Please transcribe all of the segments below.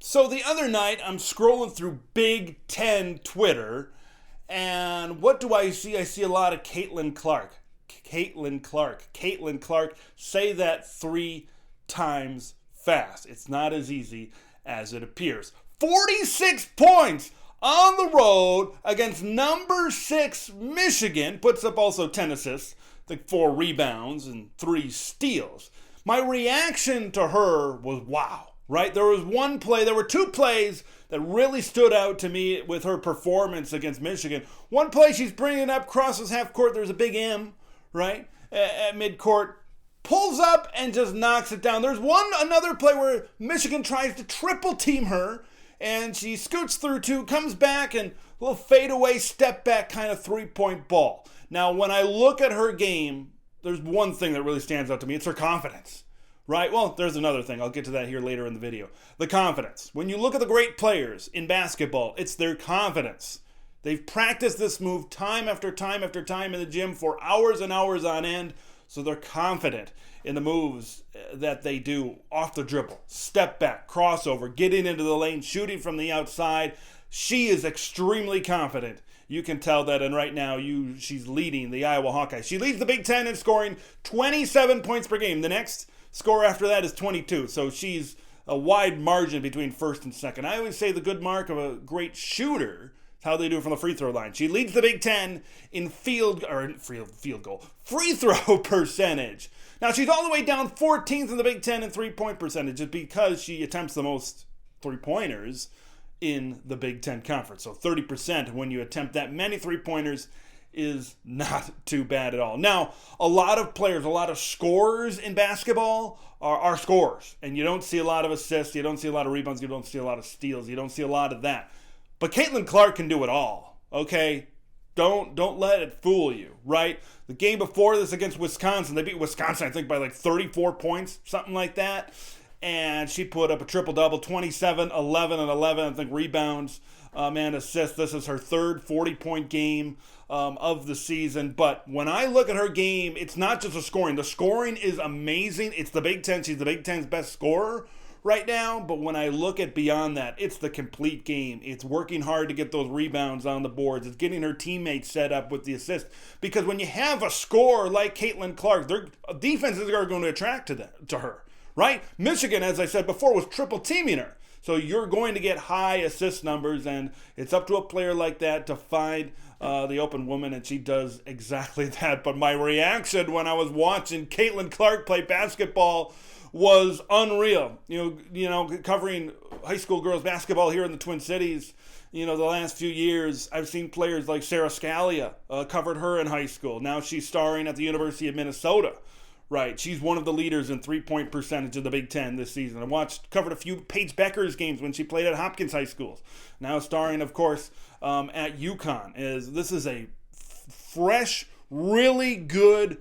So the other night, I'm scrolling through Big Ten Twitter, and what do I see? I see a lot of Caitlin Clark. Caitlin Clark. Say that 3 times fast. It's not as easy as it appears. 46 points on the road against number 6 Michigan. Puts up also 10 assists, I think 4 rebounds and 3 steals. My reaction to her was wow. Right? There were 2 plays that really stood out to me with her performance against Michigan. One play, she's bringing it up, crosses half court, there's a big M, right? At midcourt, pulls up and just knocks it down. There's another play where Michigan tries to triple team her, and she scoots through 2, comes back, and a little fadeaway, step back kind of 3-point ball. Now, when I look at her game, there's one thing that really stands out to me. It's her confidence. Right? Well, there's another thing. I'll get to that here later in the video. The confidence. When you look at the great players in basketball, it's their confidence. They've practiced this move time after time after time in the gym for hours and hours on end, so they're confident in the moves that they do off the dribble. Step back, crossover, getting into the lane, shooting from the outside. She is extremely confident. You can tell that, and right now she's leading the Iowa Hawkeyes. She leads the Big Ten in scoring 27 points per game. The next score after that is 22, so she's a wide margin between first and second. I always say the good mark of a great shooter is how they do from the free throw line. She leads the Big Ten in free throw percentage. Now she's all the way down 14th in the Big Ten in 3-point percentage just because she attempts the most 3-pointers in the Big Ten Conference. So 30% when you attempt that many 3-pointers is not too bad at all. Now, a lot of players, a lot of scorers in basketball are scorers. And you don't see a lot of assists, you don't see a lot of rebounds, you don't see a lot of steals, you don't see a lot of that. But Caitlin Clark can do it all, okay? Don't let it fool you, right? The game before this against Wisconsin, they beat Wisconsin, I think, by like 34 points, something like that. And she put up a triple-double, 27, 11, and 11, I think, rebounds and assists. This is her third 40-point game of the season. But when I look at her game, it's not just the scoring. The scoring is amazing. It's the Big Ten. She's the Big Ten's best scorer right now. But when I look at beyond that, it's the complete game. It's working hard to get those rebounds on the boards. It's getting her teammates set up with the assist. Because when you have a scorer like Caitlin Clark, their defenses are going to attract to her. Right? Michigan, as I said before, was triple teaming her. So you're going to get high assist numbers, and it's up to a player like that to find the open woman, and she does exactly that. But my reaction when I was watching Caitlin Clark play basketball was unreal. You know, covering high school girls basketball here in the Twin Cities, the last few years, I've seen players like Sarah Scalia, covered her in high school. Now she's starring at the University of Minnesota. Right, she's one of the leaders in 3-point percentage of the Big Ten this season. I covered a few Paige Beckers games when she played at Hopkins High Schools. Now starring, of course, at UConn. This is a fresh, really good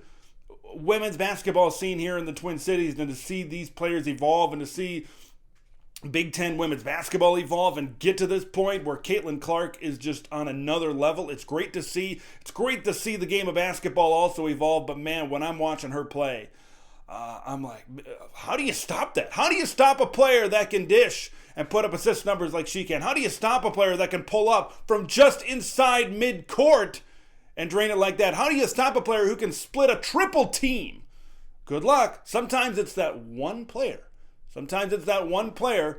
women's basketball scene here in the Twin Cities, and to see these players evolve and to see Big Ten women's basketball evolve and get to this point where Caitlin Clark is just on another level. It's great to see. It's great to see the game of basketball also evolve. But man, when I'm watching her play, I'm like, how do you stop that? How do you stop a player that can dish and put up assist numbers like she can? How do you stop a player that can pull up from just inside midcourt and drain it like that? How do you stop a player who can split a triple team? Good luck. Sometimes it's that one player.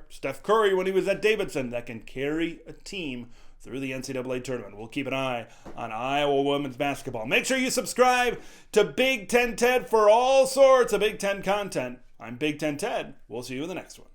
Steph Curry when he was at Davidson, that can carry a team through the NCAA tournament. We'll keep an eye on Iowa women's basketball. Make sure you subscribe to Big Ten Ted for all sorts of Big Ten content. I'm Big Ten Ted. We'll see you in the next one.